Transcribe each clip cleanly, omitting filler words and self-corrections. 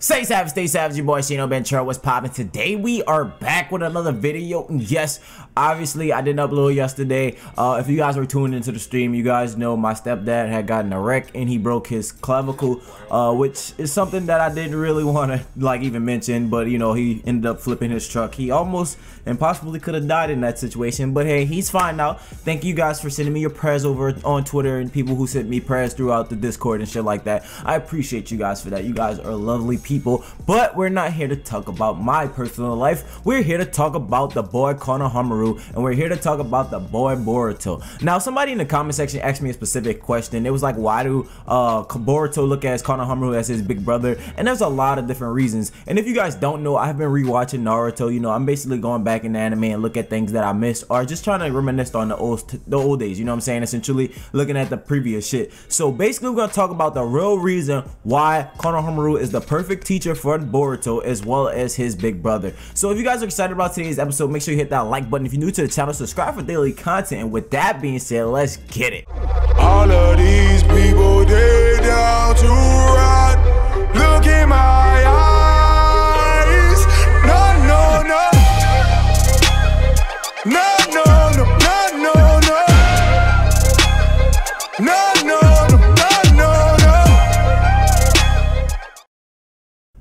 Stay savage, your boy ShinoBeenTrill. What's poppin'? Today we are back with another video. And yes, obviously I didn't upload yesterday. If you guys were tuning into the stream, you guys know my stepdad had gotten a wreck and he broke his clavicle, which is something that I didn't really want to even mention, but you know, he ended up flipping his truck. He almost and possibly could have died in that situation, but hey, he's fine now. Thank you guys for sending me your prayers over on Twitter and people who sent me prayers throughout the Discord and shit like that. I appreciate you guys for that. You guys are lovely people, but we're not here to talk about my personal life. We're here to talk about the boy Konohamaru, and we're here to talk about the boy Boruto. Now, somebody in the comment section asked me a specific question. It was like, why do Boruto look at Konohamaru as his big brother? And there's a lot of different reasons. And if you guys don't know, I've been rewatching Naruto. You know, I'm basically going back in the anime and look at things that I missed, or just trying to reminisce on the old days. You know what I'm saying? Essentially looking at the previous shit. So basically, we're gonna talk about the real reason why Konohamaru is the perfect teacher for Boruto as well as his big brother. So if you guys are excited about today's episode, make sure you hit that like button. If you're new to the channel, subscribe for daily content. And with that being said, let's get it. All of these people, they down to ride. Look in my eyes. No, no, no. No, no, no, no, no, no. No, no, no, no, no, no.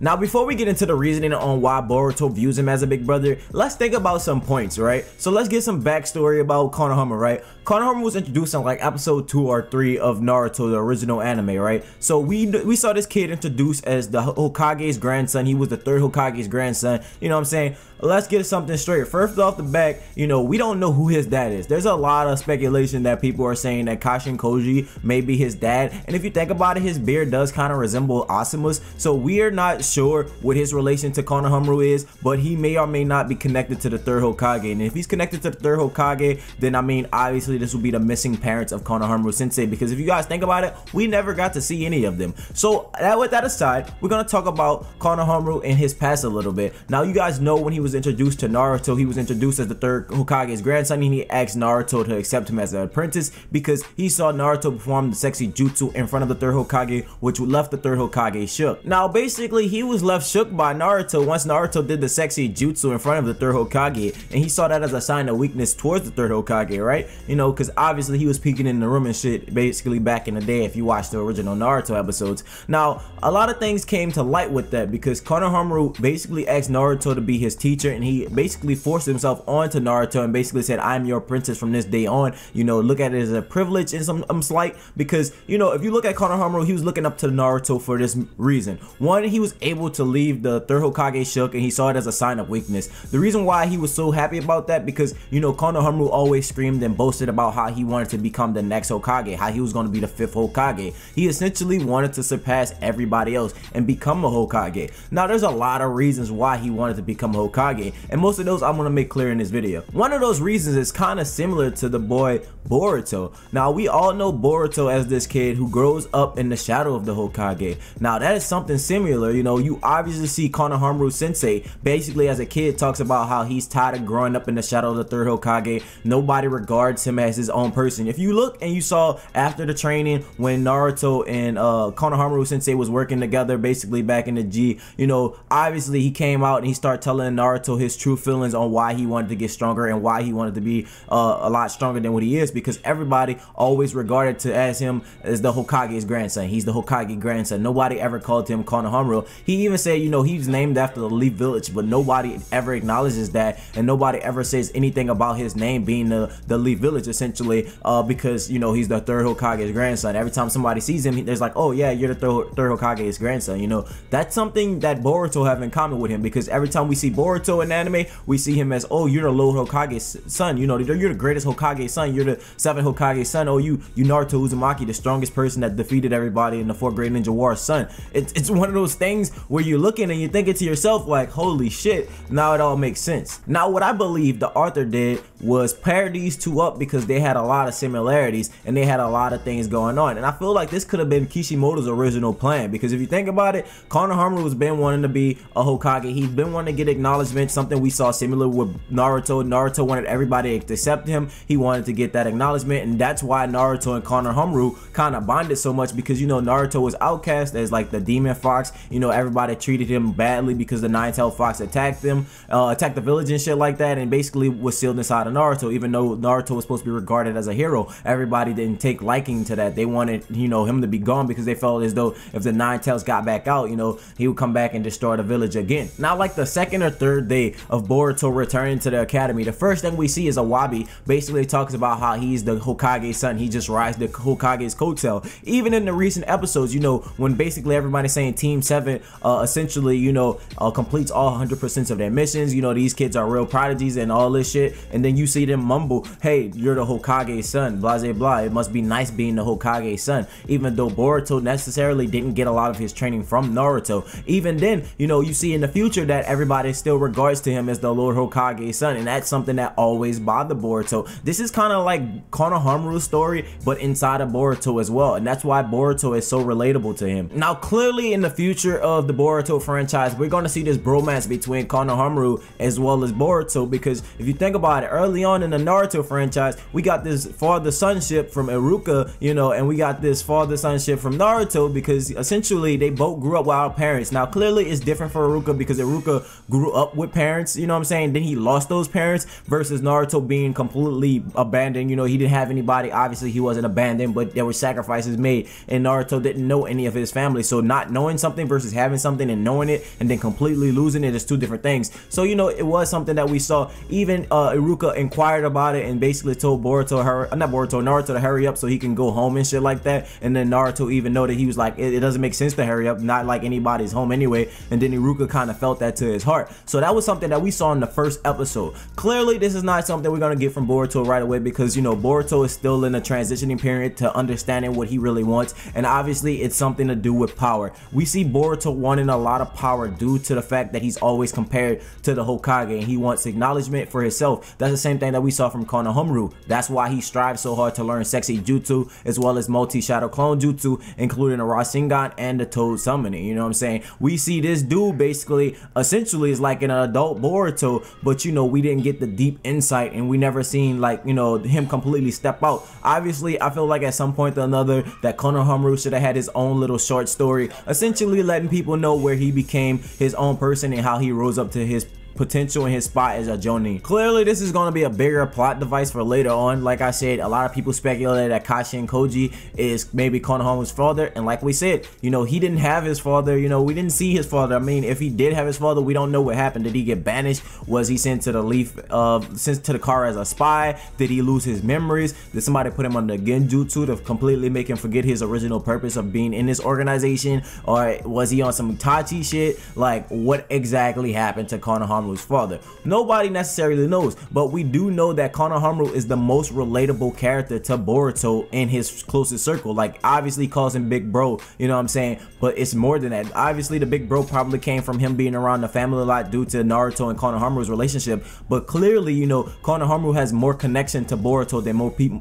Now, before we get into the reasoning on why Boruto views him as a big brother, let's think about some points, right? So let's get some backstory about Konohamaru, right? Konohamaru was introduced in like episode 2 or 3 of Naruto, the original anime, right? So we saw this kid introduced as the Hokage's grandson. He was the third Hokage's grandson. You know what I'm saying? Let's get something straight. First off the back, you know, we don't know who his dad is. There's a lot of speculation that people are saying that Kashin Koji may be his dad. And if you think about it, his beard does kind of resemble Asuma's. So we are not sure what his relation to Konohamaru is, but he may or may not be connected to the third Hokage. And if he's connected to the third Hokage, then I mean, obviously this will be the missing parents of Konohamaru Sensei, because if you guys think about it, we never got to see any of them. So with that aside, we're going to talk about Konohamaru and his past a little bit. Now, you guys know when he was introduced to Naruto, he was introduced as the third Hokage's grandson, and he asked Naruto to accept him as an apprentice because he saw Naruto perform the sexy jutsu in front of the third Hokage, which left the third Hokage shook. Now, basically, he was left shook by Naruto once Naruto did the sexy jutsu in front of the third Hokage, and he saw that as a sign of weakness towards the third Hokage, right? You know, because obviously he was peeking in the room and shit basically back in the day if you watch the original Naruto episodes. Now, a lot of things came to light with that because Konohamaru basically asked Naruto to be his teacher, and he basically forced himself onto Naruto and basically said, I'm your apprentice from this day on. You know, look at it as a privilege and some slight, because, you know, if you look at Konohamaru, he was looking up to Naruto for this reason. One, he was able to leave the third Hokage shook, and he saw it as a sign of weakness. The reason why he was so happy about that, because, you know, Konohamaru always screamed and boasted about how he wanted to become the next Hokage, how he was going to be the 5th Hokage. He essentially wanted to surpass everybody else and become a Hokage. Now, there's a lot of reasons why he wanted to become a Hokage, and most of those I'm going to make clear in this video. One of those reasons is kind of similar to the boy Boruto. Now, we all know Boruto as this kid who grows up in the shadow of the Hokage. Now, that is something similar. You know, you obviously see Konohamaru Sensei basically as a kid talks about how he's tired of growing up in the shadow of the third Hokage. Nobody regards him as his own person. If you look and you saw after the training when Naruto and Konohamaru Sensei was working together basically back in the G, you know, obviously he came out and he started telling Naruto his true feelings on why he wanted to get stronger and why he wanted to be a lot stronger than what he is, because everybody always regarded as him as the Hokage's grandson. He's the Hokage grandson. Nobody ever called him Konohamaru. He even said, you know, he's named after the Leaf Village, but nobody ever acknowledges that, and nobody ever says anything about his name being the Leaf Village, essentially, because, you know, he's the third Hokage's grandson. Every time somebody sees him, there's like, oh yeah, you're the third Hokage's grandson. You know, that's something that Boruto have in common with him, because every time we see Boruto in anime, we see him as, oh, you're the Lord Hokage's son. You know, you're the greatest Hokage son. You're the 7th Hokage son. Oh, you Naruto Uzumaki, the strongest person that defeated everybody in the 4th Great Ninja War's son. It's one of those things where you're looking and you're thinking to yourself like, holy shit, now it all makes sense. Now, what I believe the author did was pair these two up because they had a lot of similarities and they had a lot of things going on. And I feel like this could have been Kishimoto's original plan, because if you think about it, Konohamaru has been wanting to be a Hokage. He's been wanting to get acknowledgement, something we saw similar with Naruto. Naruto wanted everybody to accept him. He wanted to get that acknowledgement, and that's why Naruto and Konohamaru kind of bonded so much, because, you know, Naruto was outcast as like the demon fox. You know, everybody treated him badly because the nine-tailed fox attacked them, attacked the village and shit like that, and basically was sealed inside of Naruto. Even though Naruto was supposed to be regarded as a hero, everybody didn't take liking to that. They wanted, you know, him to be gone because they felt as though if the nine-tails got back out, you know, he would come back and destroy the village again. Now, like the second or third day of Boruto returning to the academy, the first thing we see is Awabi basically talks about how he's the Hokage son. He just rides the Hokage's coattail. Even in the recent episodes, you know, when basically everybody's saying Team 7 essentially, you know, completes all 100% of their missions, you know, these kids are real prodigies and all this shit, and then you see them mumble, hey, you're the Hokage son, blah blah blah, it must be nice being the Hokage son, even though Boruto necessarily didn't get a lot of his training from Naruto. Even then, you know, you see in the future that everybody still regards to him as the Lord Hokage son, and that's something that always bothered Boruto. This is kind of like Konohamaru Story, but inside of Boruto as well, and that's why Boruto is so relatable to him. Now, clearly in the future of the Boruto franchise, we're going to see this bromance between Konohamaru as well as Boruto, because if you think about it, early on in the Naruto franchise, we got this father-sonship from Iruka, you know, and we got this father-sonship from Naruto, because essentially they both grew up without parents. Now, clearly it's different for Iruka because Iruka grew up with parents, you know what I'm saying, then he lost those parents, versus Naruto being completely abandoned. You know, he didn't have anybody. Obviously he wasn't abandoned, but there were sacrifices made, and Naruto didn't know any of his family. So not knowing something versus having something and knowing it and then completely losing it is two different things. So, you know, it was something that we saw. Even Iruka inquired about it and basically told Naruto to hurry up so he can go home and shit like that, and then Naruto even know that he was like, it doesn't make sense to hurry up, not like anybody's home anyway, and then Iruka kind of felt that to his heart. So that was something that we saw in the first episode. Clearly this is not something we're gonna get from Boruto right away, because, you know, Boruto is still in a transitioning period to understanding what he really wants, and obviously it's something to do with power. We see Boruto wanting a lot of power due to the fact that he's always compared to the Hokage, and he wants acknowledgement for himself. That's the same thing that we saw from Konohamaru. That's why he strives so hard to learn sexy jutsu as well as multi-shadow clone jutsu, including the Rasengan and the Toad summoning. You know what I'm saying? We see this dude basically essentially is like an adult Boruto, but, you know, we didn't get the deep insight, and we never seen, like, you know, him completely step out. Obviously I feel like at some point or another that Konohamaru should have had his own little short story, essentially letting people know where he became his own person and how he rose up to his potential in his spot as a Jonin. Clearly this is going to be a bigger plot device for later on. Like I said, a lot of people speculated that Kashin Koji is maybe Konohamaru's father, and like we said, you know, he didn't have his father. You know, we didn't see his father. I mean, if he did have his father, we don't know what happened. Did he get banished? Was he sent to the sent to the car as a spy? Did he lose his memories? Did somebody put him on the genjutsu to completely make him forget his original purpose of being in this organization? Or was he on some Itachi shit? Like, what exactly happened to Konohamaru's father? Nobody necessarily knows, but we do know that Konohamaru is the most relatable character to Boruto in his closest circle. Like, obviously he calls him big bro, you know what I'm saying, but it's more than that. Obviously the big bro probably came from him being around the family a lot due to Naruto and Konohamaru's relationship, but clearly, you know, Konohamaru has more connection to Boruto than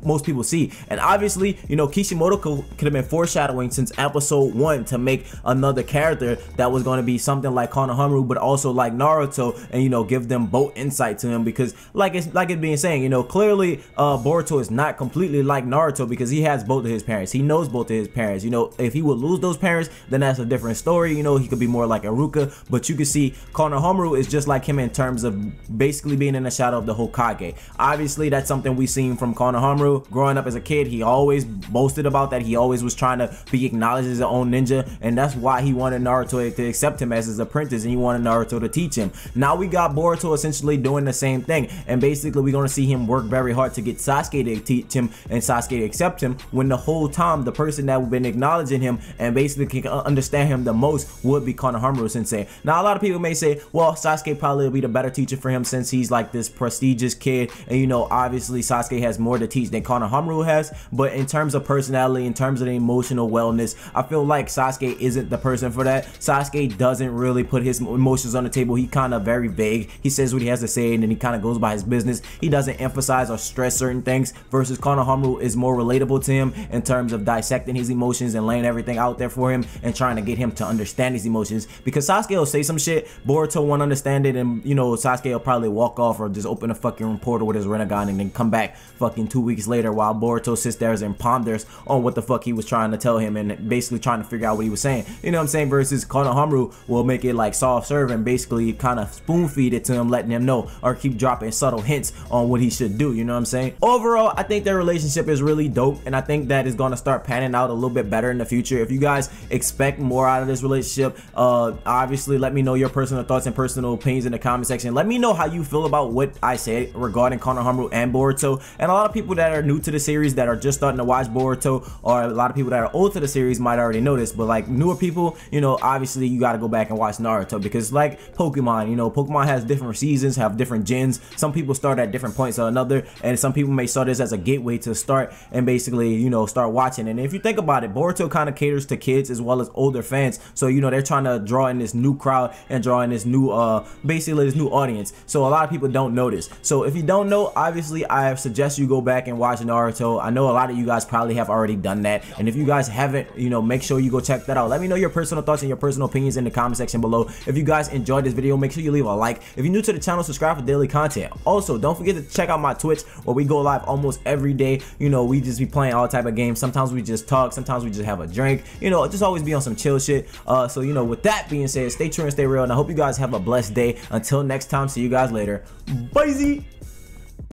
most people see. And obviously, you know, Kishimoto could have been foreshadowing since episode 1 to make another character that was going to be something like Konohamaru but also like Naruto, and, you know, give them both insight to him, because like it's being saying, you know, clearly Boruto is not completely like Naruto because he has both of his parents. He knows both of his parents. You know, if he would lose those parents, then that's a different story. You know, he could be more like Iruka, but you can see Konohamaru is just like him in terms of basically being in the shadow of the Hokage. Obviously that's something we've seen from Konohamaru growing up as a kid. He always boasted about that. He always was trying to be acknowledged as his own ninja, and that's why he wanted Naruto to accept him as his apprentice, and he wanted Naruto to teach him. Now we got Boruto essentially doing the same thing, and basically we're going to see him work very hard to get Sasuke to teach him and Sasuke to accept him, when the whole time the person that would been acknowledging him and basically can understand him the most would be Konohamaru Sensei. Now a lot of people may say, well, Sasuke probably will be the better teacher for him since he's like this prestigious kid, and, you know, obviously Sasuke has more to teach than Konohamaru has, but in terms of personality, in terms of the emotional wellness, I feel like Sasuke isn't the person for that. Sasuke doesn't really put his emotions on the table. He kind of very very vague. He says what he has to say and then he kind of goes by his business. He doesn't emphasize or stress certain things, versus Konohamaru is more relatable to him in terms of dissecting his emotions and laying everything out there for him and trying to get him to understand his emotions. Because Sasuke will say some shit, Boruto won't understand it, and you know, Sasuke will probably walk off or just open a fucking portal with his Rinnegan and then come back fucking 2 weeks later while Boruto sits there and ponders on what the fuck he was trying to tell him and basically trying to figure out what he was saying. You know what I'm saying? Versus Konohamaru will make it like soft serve and basically kind of spoon feed it to him, letting him know, or keep dropping subtle hints on what he should do. You know what I'm saying? Overall, I think their relationship is really dope, and I think that is going to start panning out a little bit better in the future. If you guys expect more out of this relationship, obviously let me know your personal thoughts and personal opinions in the comment section. Let me know how you feel about what I said regarding Konohamaru and Boruto. And a lot of people that are new to the series that are just starting to watch Boruto, or a lot of people that are old to the series might already know this, but like newer people, you know, obviously you got to go back and watch Naruto, because like Pokemon, you know, Pokemon has different seasons, have different gens. Some people start at different points or another, and some people may start this as a gateway to start and basically, you know, start watching. And if you think about it, Boruto kind of caters to kids as well as older fans, so you know, they're trying to draw in this new crowd and draw in this new basically this new audience. So a lot of people don't know this. So if you don't know, obviously I suggest you go back and watch Naruto. I know a lot of you guys probably have already done that, and if you guys haven't, you know, make sure you go check that out. Let me know your personal thoughts and your personal opinions in the comment section below. If you guys enjoyed this video, make sure you leave a like. If you're new to the channel, subscribe for daily content. Also, don't forget to check out my Twitch, where we go live almost every day. You know, we just be playing all type of games. Sometimes we just talk, sometimes we just have a drink, you know, just always be on some chill shit. So you know, with that being said, stay true and stay real, and I hope you guys have a blessed day. Until next time, see you guys later. Bye.